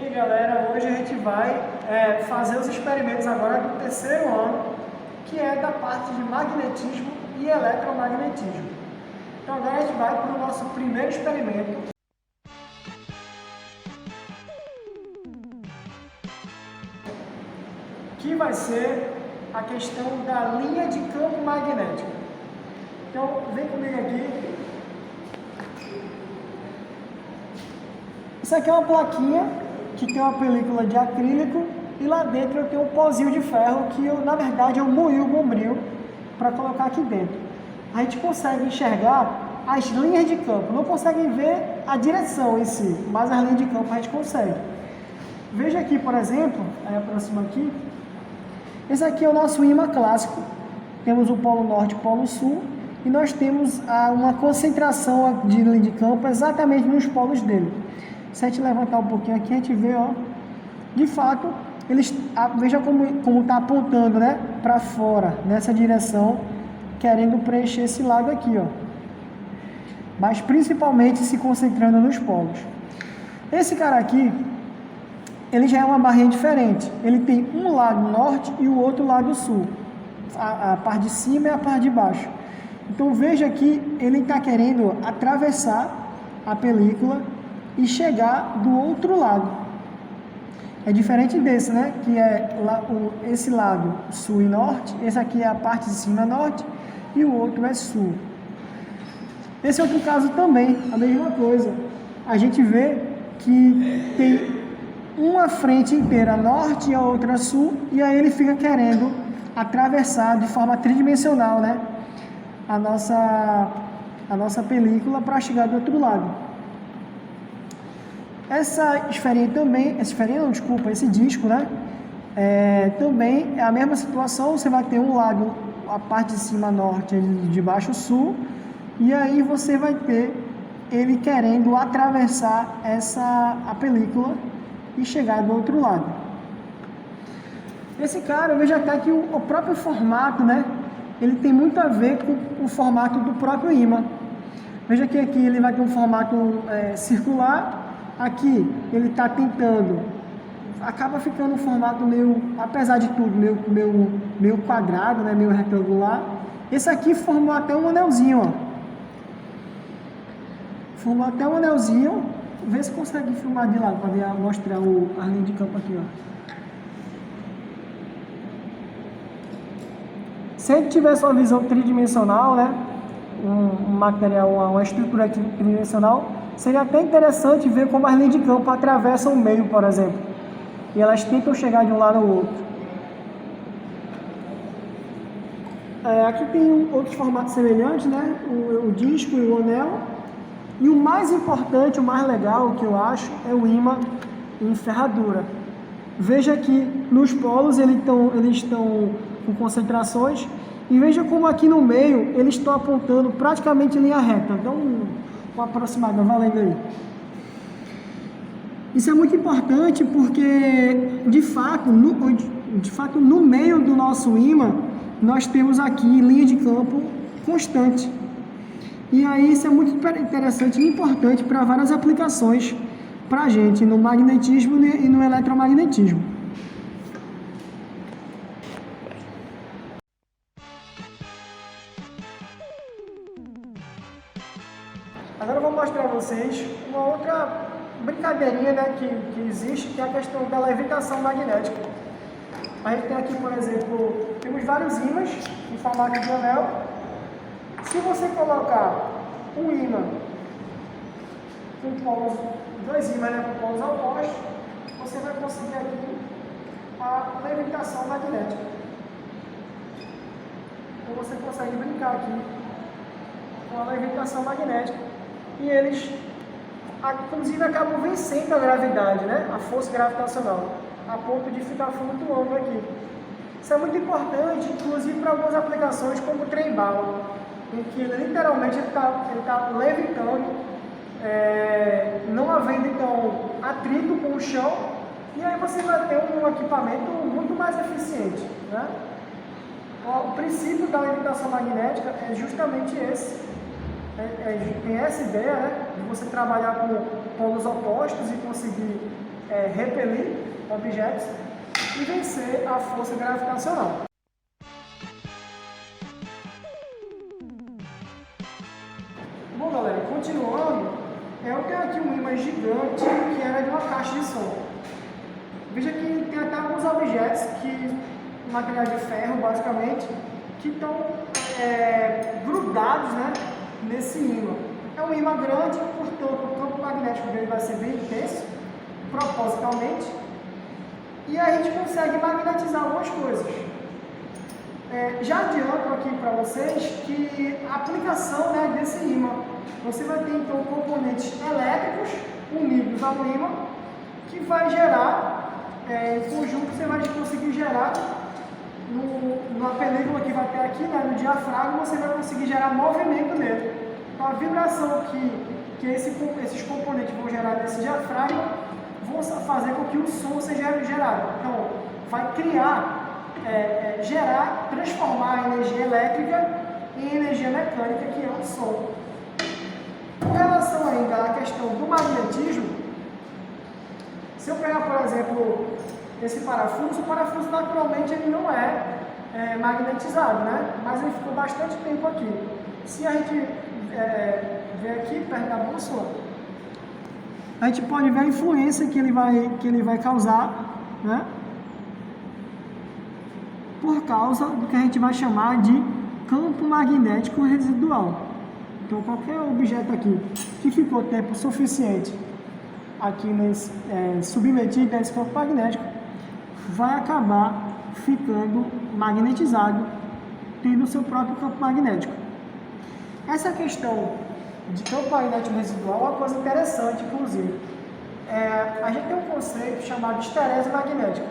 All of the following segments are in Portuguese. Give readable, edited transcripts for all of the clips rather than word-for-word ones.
E aí, galera, hoje a gente vai fazer os experimentos agora do terceiro ano, que é da parte de magnetismo e eletromagnetismo. Então agora a gente vai para o nosso primeiro experimento, que vai ser a questão da linha de campo magnético. Então vem comigo aqui. Isso aqui é uma plaquinha que tem uma película de acrílico e lá dentro eu tenho um pozinho de ferro que na verdade eu moí o bombril para colocar aqui dentro. A gente consegue enxergar as linhas de campo, não consegue ver a direção em si, mas as linhas de campo a gente consegue. Veja aqui, por exemplo, aí aproxima aqui, esse aqui é o nosso ímã clássico. Temos o polo norte e o polo sul e nós temos uma concentração de linha de campo exatamente nos polos dele. Se a gente levantar um pouquinho aqui, a gente vê, ó, de fato, veja como está apontando, né, para fora, nessa direção, querendo preencher esse lado aqui, ó. Mas principalmente se concentrando nos polos. Esse cara aqui, ele já é uma barrinha diferente. Ele tem um lado norte e o outro lado sul. A parte de cima e a parte de baixo. Então veja que ele está querendo atravessar a película e chegar do outro lado. É diferente desse, né? Que é esse lado sul e norte. Esse aqui é a parte de cima norte e o outro é sul. Esse outro caso também, a mesma coisa. A gente vê que tem uma frente inteira norte e a outra sul, e aí ele fica querendo atravessar de forma tridimensional, né? A nossa película para chegar do outro lado. Essa esferinha também, esse disco, né? Também é a mesma situação, você vai ter um lado, a parte de cima norte e de baixo sul, e aí você vai ter ele querendo atravessar a película e chegar do outro lado. Esse cara, eu vejo até que o próprio formato, né? Ele tem muito a ver com o formato do próprio ímã. Veja que aqui ele vai ter um formato circular. Aqui ele está tentando, acaba ficando um formato meio, apesar de tudo, meio quadrado, né, meio retangular. Esse aqui formou até um anelzinho, ó. Formou até um anelzinho. Vê se consegue filmar de lado para mostrar a linha de campo aqui, ó. Se ele tivesse uma visão tridimensional, né, um material, uma estrutura tridimensional, seria até interessante ver como as linhas de campo atravessam o meio, por exemplo. E elas tentam chegar de um lado ao outro. Aqui tem outros formatos semelhantes, né? O disco e o anel. E o mais importante, o mais legal que eu acho, é o ímã em ferradura. Veja que nos polos eles estão com concentrações. E veja como aqui no meio eles estão apontando praticamente em linha reta. Então, uma aproximada, valendo aí. Isso é muito importante porque, de fato, no meio do nosso ímã, nós temos aqui linha de campo constante. E aí isso é muito interessante e importante para várias aplicações para a gente, no magnetismo e no eletromagnetismo. Agora eu vou mostrar a vocês uma outra brincadeirinha, né, que existe, que é a questão da levitação magnética. A gente tem aqui, por exemplo, temos vários ímãs em formato de anel. Se você colocar um ímã com dois ímãs, né, com polos opostos, você vai conseguir aqui a levitação magnética. Então você consegue brincar aqui com a levitação magnética. E eles, inclusive, acabam vencendo a gravidade, né? A força gravitacional, a ponto de ficar flutuando aqui. Isso é muito importante, inclusive para algumas aplicações como o trem-bala, em que literalmente ele está levitando, não havendo então atrito com o chão, e aí você vai ter um equipamento muito mais eficiente, né? O princípio da levitação magnética é justamente esse. Tem essa ideia, né, de você trabalhar com polos opostos e conseguir repelir objetos e vencer a força gravitacional. Bom, galera, continuando, eu tenho aqui um ímã gigante que era de uma caixa de som. Veja que tem até alguns objetos, materiais de ferro, basicamente, que estão grudados, né, nesse ímã. É um ímã grande, portanto, o campo magnético dele vai ser bem intenso, propositalmente, e a gente consegue magnetizar algumas coisas. Já adianto aqui para vocês que a aplicação, né, desse ímã, você vai ter então componentes elétricos unidos ao ímã, que vai gerar, em conjunto você vai conseguir gerar, numa película que vai ter aqui, né, no diafragma, você vai conseguir gerar movimento nele. Então a vibração que esses componentes vão gerar nesse diafragma vão fazer com que o som seja gerado. Então vai criar, transformar a energia elétrica em energia mecânica, que é o som. Com relação ainda à questão do magnetismo, se eu pegar, por exemplo, esse parafuso, o parafuso naturalmente ele não é magnetizado, né? Mas ele ficou bastante tempo aqui. Se a gente ver aqui perto da bússola, a gente pode ver a influência que ele vai causar, né? Por causa do que a gente vai chamar de campo magnético residual. Então, qualquer objeto aqui que ficou tempo suficiente aqui submetido a esse campo magnético vai acabar ficando magnetizado, tendo o seu próprio campo magnético. Essa questão de campo magnético residual é uma coisa interessante, inclusive. A gente tem um conceito chamado de esterese magnética.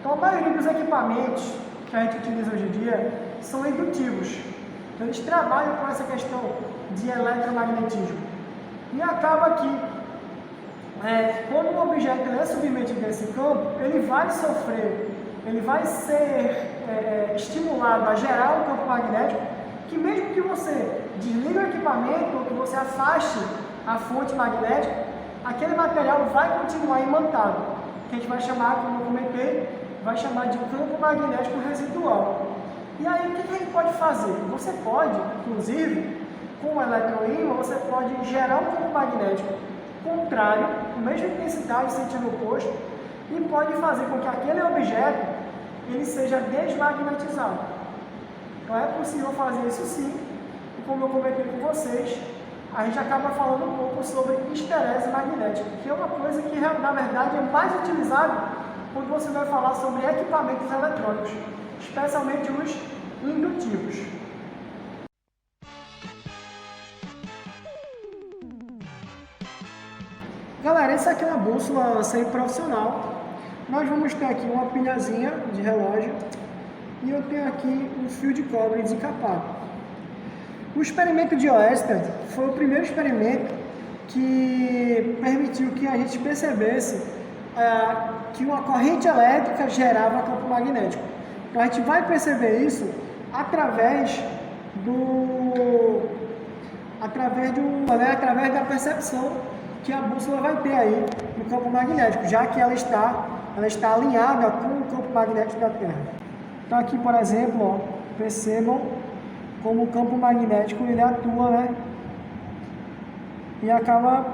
Então, a maioria dos equipamentos que a gente utiliza hoje em dia são indutivos. Então, eles trabalham com essa questão de eletromagnetismo. E acaba que, quando um objeto é submetido a esse campo, ele vai sofrer, ele vai ser estimulado a gerar um campo magnético que, mesmo que você desligue o equipamento ou que você afaste a fonte magnética, aquele material vai continuar imantado, que a gente vai chamar, como eu comentei, vai chamar de campo magnético residual. E aí, o que a gente pode fazer? Você pode, inclusive, com o eletroímã, você pode gerar um campo magnético contrário, com a mesma intensidade, sentido oposto, e pode fazer com que aquele objeto ele seja desmagnetizado. Então é possível fazer isso sim, e como eu comentei com vocês, a gente acaba falando um pouco sobre esterese magnética, que é uma coisa que na verdade é mais utilizada quando você vai falar sobre equipamentos eletrônicos, especialmente os indutivos. Galera, essa aqui é uma bússola semi-profissional. Nós vamos ter aqui uma pilhazinha de relógio e eu tenho aqui um fio de cobre desencapado. O experimento de Oersted foi o primeiro experimento que permitiu que a gente percebesse que uma corrente elétrica gerava campo magnético. Então a gente vai perceber isso através da percepção que a bússola vai ter aí no campo magnético, já que ela está alinhada com o campo magnético da Terra. Então aqui, por exemplo, ó, percebam como o campo magnético ele atua, né? E acaba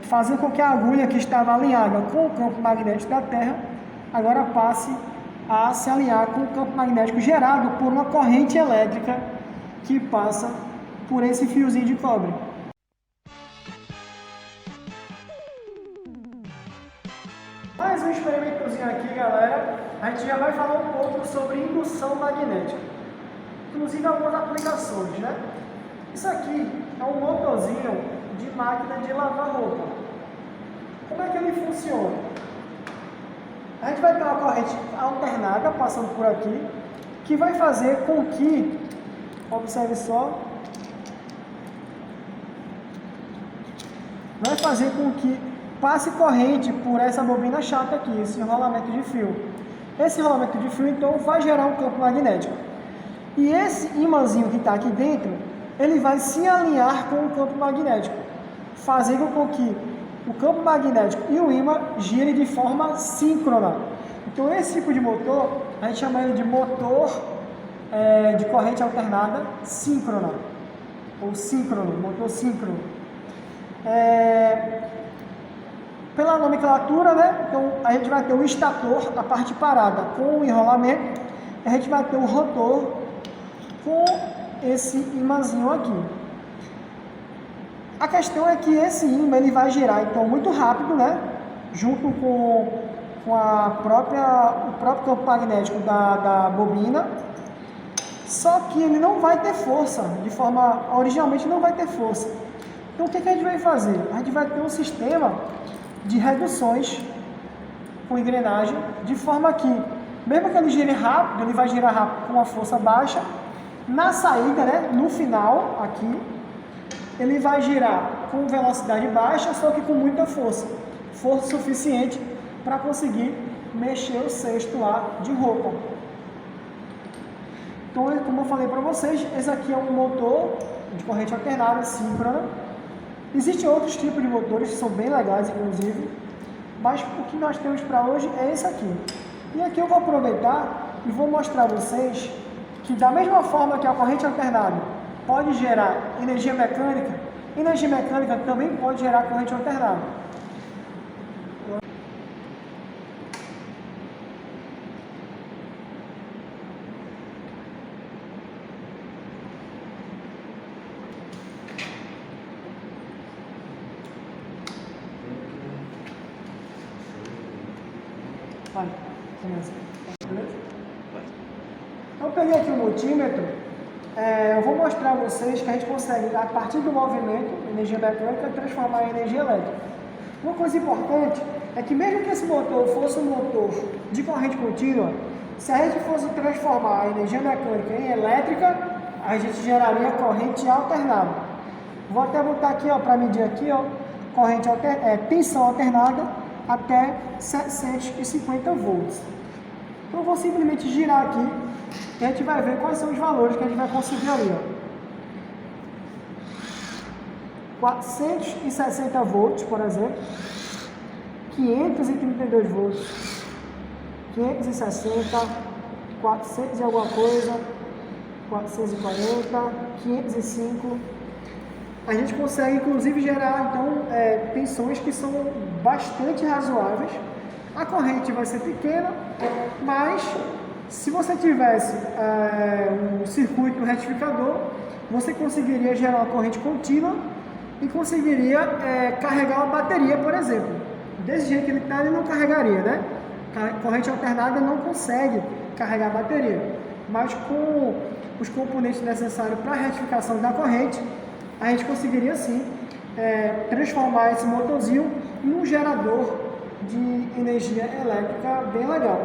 fazendo com que a agulha que estava alinhada com o campo magnético da Terra agora passe a se alinhar com o campo magnético gerado por uma corrente elétrica que passa por esse fiozinho de cobre. Mais um experimentozinho aqui, galera. A gente já vai falar um pouco sobre indução magnética, inclusive algumas aplicações, né? Isso aqui é um motorzinho de máquina de lavar roupa. Como é que ele funciona? A gente vai ter uma corrente alternada passando por aqui, que vai fazer com que, observe só, vai fazer com que passe corrente por essa bobina chata aqui, esse enrolamento de fio. Esse enrolamento de fio, então, vai gerar um campo magnético. E esse imãzinho que está aqui dentro, ele vai se alinhar com o campo magnético, fazendo com que o campo magnético e o ímã girem de forma síncrona. Então esse tipo de motor, a gente chama ele de motor de corrente alternada síncrona, ou síncrono, motor síncrono. Pela nomenclatura, né? Então a gente vai ter o estator, a parte parada com o enrolamento, a gente vai ter o rotor com esse imãzinho aqui. A questão é que esse ímã ele vai girar então muito rápido, né? Junto com o próprio campo magnético da bobina, só que ele não vai ter força, originalmente não vai ter força. Então o que a gente vai fazer? A gente vai ter um sistema de reduções com engrenagem, de forma que, mesmo que ele gire rápido, ele vai girar rápido com uma força baixa, na saída, né, no final, aqui, ele vai girar com velocidade baixa, só que com muita força suficiente para conseguir mexer o cesto lá de roupa. Então, como eu falei para vocês, esse aqui é um motor de corrente alternada síncrona. Existem outros tipos de motores que são bem legais, inclusive, mas o que nós temos para hoje é esse aqui. E aqui eu vou aproveitar e vou mostrar a vocês que, da mesma forma que a corrente alternada pode gerar energia mecânica também pode gerar corrente alternada. Vai, começa. Beleza? Então, eu peguei aqui o multímetro. Eu vou mostrar a vocês que a gente consegue, a partir do movimento, energia mecânica, transformar em energia elétrica. Uma coisa importante é que, mesmo que esse motor fosse um motor de corrente contínua, se a gente fosse transformar a energia mecânica em elétrica, a gente geraria corrente alternada. Vou até botar aqui, para medir aqui, tensão alternada até 750 volts. Então, eu vou simplesmente girar aqui e a gente vai ver quais são os valores que a gente vai conseguir ali. 460 volts, por exemplo, 532 volts, 560, 400 e alguma coisa, 440, 505. A gente consegue, inclusive, gerar, então, tensões que são bastante razoáveis. A corrente vai ser pequena, mas se você tivesse um circuito retificador, você conseguiria gerar uma corrente contínua e conseguiria carregar uma bateria, por exemplo. Desse jeito que ele está, ele não carregaria, né? A corrente alternada não consegue carregar a bateria, mas com os componentes necessários para a retificação da corrente, a gente conseguiria sim transformar esse motorzinho em um gerador de energia elétrica bem legal.